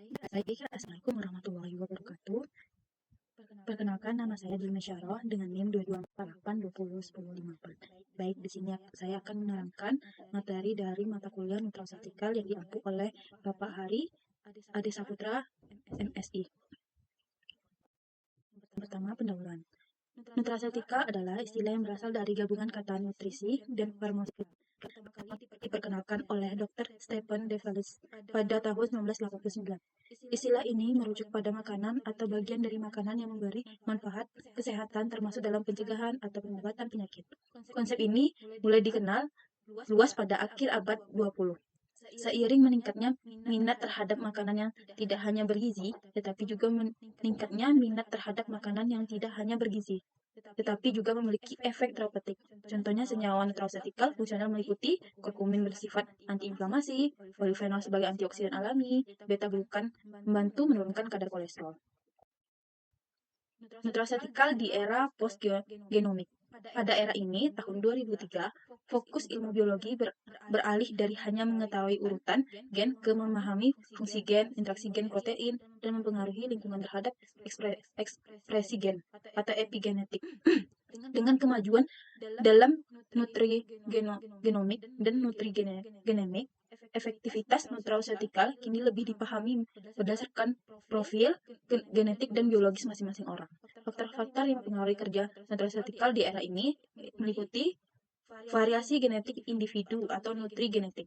Baik, Assalamualaikum warahmatullahi wabarakatuh. Perkenalkan, nama saya Dwi Syarah dengan NIM 2248201054. Baik, di sini saya akan menerangkan materi dari mata kuliah nutrasetikal yang diampu oleh Bapak Hari Ade Saputra, MSI. Pertama, pendahuluan. Nutrasetika adalah istilah yang berasal dari gabungan kata nutrisi dan farmaseutika. Diperkenalkan oleh Dr. Stephen De Vries pada tahun 1989. Istilah ini merujuk pada makanan atau bagian dari makanan yang memberi manfaat kesehatan termasuk dalam pencegahan atau pengobatan penyakit. Konsep ini mulai dikenal luas pada akhir abad 20. Seiring meningkatnya minat terhadap makanan yang tidak hanya bergizi, tetapi juga meningkatnya minat terhadap makanan yang tidak hanya bergizi, tetapi juga memiliki efek terapeutik. Contohnya senyawa nutrasetikal fungsional meliputi kurkumin bersifat antiinflamasi, polifenol sebagai antioksidan alami, beta-glukan membantu menurunkan kadar kolesterol. Nutrasetikal di era post-genomik. Pada era ini, tahun 2003, fokus ilmu biologi beralih dari hanya mengetahui urutan gen ke memahami fungsi gen, interaksi gen protein, dan mempengaruhi lingkungan terhadap ekspresi gen atau epigenetik. Dengan kemajuan dalam nutrigenomik dan nutrigenemik, efektivitas nutrasetikal kini lebih dipahami berdasarkan profil genetik dan biologis masing-masing orang. Faktor-faktor yang mempengaruhi kerja nutrasetikal di era ini meliputi variasi genetik individu atau nutrigenetik,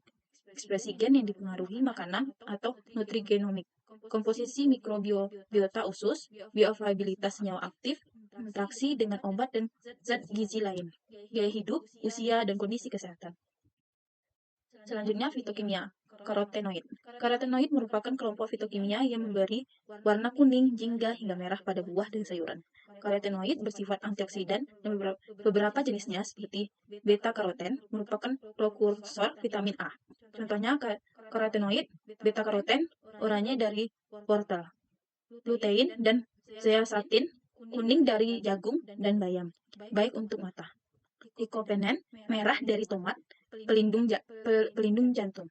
ekspresi gen yang dipengaruhi makanan atau nutrigenomik, komposisi mikrobiota usus, bioavailabilitas senyawa aktif, interaksi dengan obat dan zat gizi lain, gaya hidup, usia, dan kondisi kesehatan. Selanjutnya, fitokimia, karotenoid. Karotenoid merupakan kelompok fitokimia yang memberi warna kuning, jingga, hingga merah pada buah dan sayuran. Karotenoid bersifat antioksidan dan beberapa jenisnya seperti beta-karoten merupakan prekursor vitamin A. Contohnya karotenoid, beta-karoten, oranye dari wortel, lutein dan zeaxanthin, kuning dari jagung dan bayam, baik untuk mata. Lycopene, merah dari tomat, pelindung jantung.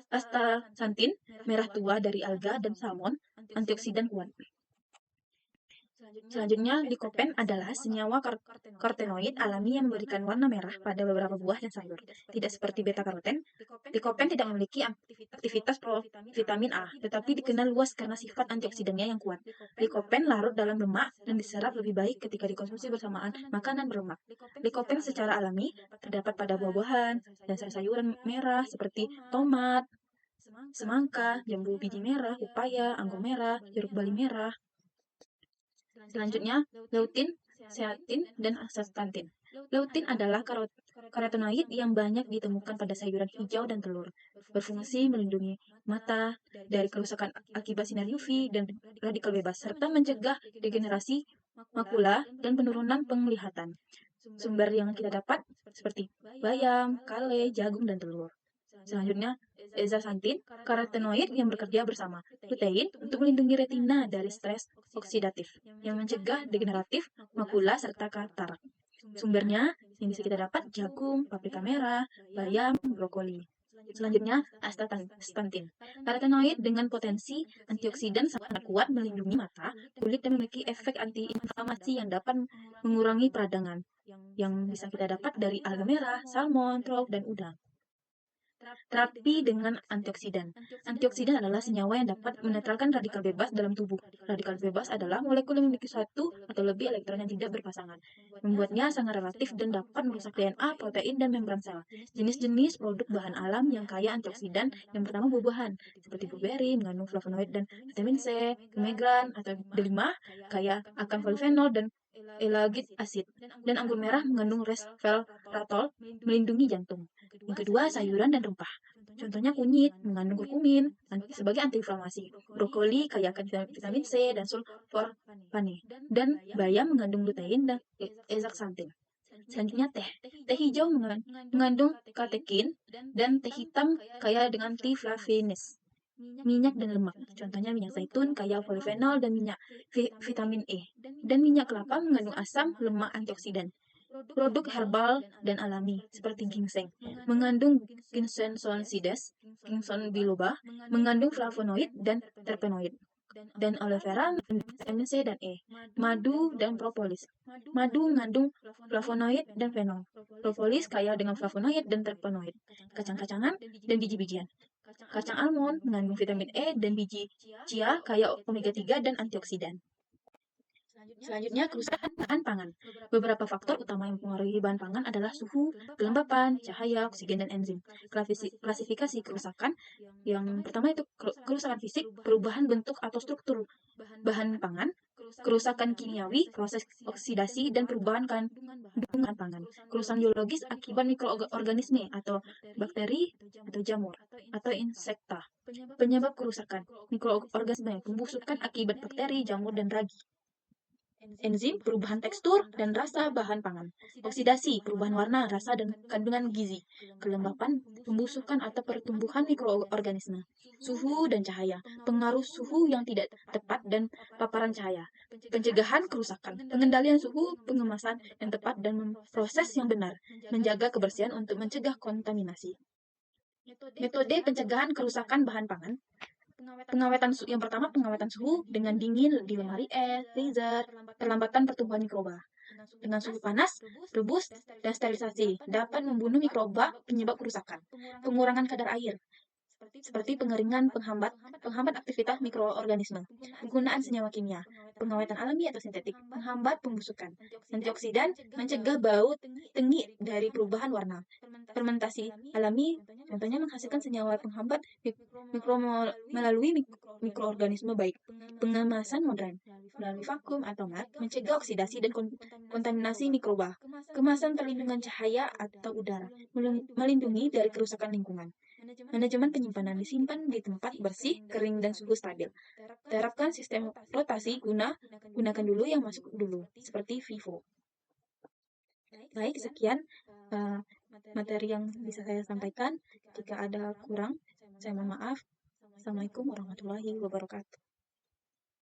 Astaxanthin, merah tua dari alga dan salmon, antioksidan kuat. Selanjutnya, lycopene adalah senyawa karotenoid alami yang memberikan warna merah pada beberapa buah dan sayur. Tidak seperti beta-karoten, lycopene tidak memiliki aktivitas provitamin A, tetapi dikenal luas karena sifat antioksidannya yang kuat. Lycopene larut dalam lemak dan diserap lebih baik ketika dikonsumsi bersamaan makanan berlemak. Lycopene secara alami terdapat pada buah-buahan dan sayur-sayuran merah seperti tomat, semangka, jambu biji merah, pepaya, anggur merah, jeruk bali merah. Selanjutnya, leutin, zeaxanthin, dan astaxanthin. Leutin adalah karotenoid yang banyak ditemukan pada sayuran hijau dan telur. Berfungsi melindungi mata dari kerusakan akibat sinar UV dan radikal bebas, serta mencegah degenerasi makula dan penurunan penglihatan. Sumber yang kita dapat seperti bayam, kale, jagung, dan telur. Selanjutnya, zeaxanthin, karotenoid yang bekerja bersama lutein untuk melindungi retina dari stres oksidatif, yang mencegah degeneratif makula serta katarak. Sumbernya yang bisa kita dapat jagung, paprika merah, bayam, brokoli. Selanjutnya, astaxanthin. Karotenoid dengan potensi antioksidan sangat kuat melindungi mata, kulit, dan memiliki efek antiinflamasi yang dapat mengurangi peradangan, yang bisa kita dapat dari alga merah, salmon, trout, dan udang. Terapi dengan antioksidan. Antioksidan adalah senyawa yang dapat menetralkan radikal bebas dalam tubuh. Radikal bebas adalah molekul yang memiliki satu atau lebih elektron yang tidak berpasangan. Membuatnya sangat relatif dan dapat merusak DNA, protein, dan membran sel. Jenis-jenis produk bahan alam yang kaya antioksidan yang pertama buah-buahan, seperti blueberry mengandung flavonoid dan vitamin C, pomegran atau delima kaya akan polifenol dan elagit acid, dan anggur merah mengandung resveratrol melindungi jantung. Yang kedua, sayuran dan rempah. Contohnya kunyit mengandung kurkumin sebagai antiinflamasi, brokoli kaya akan vitamin C dan sulforapane, dan bayam mengandung lutein dan zeaxanthin. Selanjutnya teh. Teh hijau mengandung katekin dan teh hitam kaya dengan antiflavines, minyak dan lemak. Contohnya minyak zaitun kaya polifenol dan minyak vitamin E. Dan minyak kelapa mengandung asam lemak antioksidan. Produk herbal dan alami seperti ginseng mengandung ginsensolicides, ginseng biloba, mengandung flavonoid dan terpenoid. Dan aloe vera mengandung vitamin C dan E. Madu dan propolis. Madu mengandung flavonoid dan fenol. Propolis kaya dengan flavonoid dan terpenoid. Kacang-kacangan dan biji-bijian. Kacang almond mengandung vitamin E dan biji chia kaya omega 3 dan antioksidan. Selanjutnya, kerusakan bahan pangan. Beberapa faktor utama yang mempengaruhi bahan pangan adalah suhu, kelembapan, cahaya, oksigen, dan enzim. Klasifikasi kerusakan yang pertama itu kerusakan fisik, perubahan bentuk atau struktur bahan pangan, kerusakan kimiawi, proses oksidasi, dan perubahan kandungan pangan. Kerusakan biologis akibat mikroorganisme atau bakteri atau jamur atau insekta. Penyebab kerusakan mikroorganisme, pembusukan akibat bakteri, jamur, dan ragi. Enzim, perubahan tekstur dan rasa bahan pangan. Oksidasi, perubahan warna, rasa, dan kandungan gizi. Kelembapan, pembusukan atau pertumbuhan mikroorganisme. Suhu dan cahaya, pengaruh suhu yang tidak tepat dan paparan cahaya. Pencegahan kerusakan, pengendalian suhu, pengemasan yang tepat, dan proses yang benar. Menjaga kebersihan untuk mencegah kontaminasi. Metode pencegahan kerusakan bahan pangan. Yang pertama, pengawetan suhu dengan dingin di lemari es, freezer, perlambatan pertumbuhan mikroba. Dengan suhu panas, rebus, dan sterilisasi dapat membunuh mikroba penyebab kerusakan. Pengurangan kadar air, seperti pengeringan penghambat aktivitas mikroorganisme. Penggunaan senyawa kimia, pengawetan alami atau sintetik, penghambat pembusukan. Antioksidan, mencegah bau tengi dari perubahan warna. Fermentasi alami, contohnya menghasilkan senyawa penghambat melalui mikroorganisme baik. Pengemasan modern, melalui vakum atau mat, mencegah oksidasi dan kontaminasi mikroba. Kemasan perlindungan cahaya atau udara, melindungi dari kerusakan lingkungan. Manajemen penyimpanan, disimpan di tempat bersih, kering, dan suhu stabil. Terapkan sistem rotasi gunakan dulu yang masuk dulu, seperti FIFO. Baik, sekian materi yang bisa saya sampaikan. Jika ada kurang, saya mohon maaf. Assalamualaikum warahmatullahi wabarakatuh.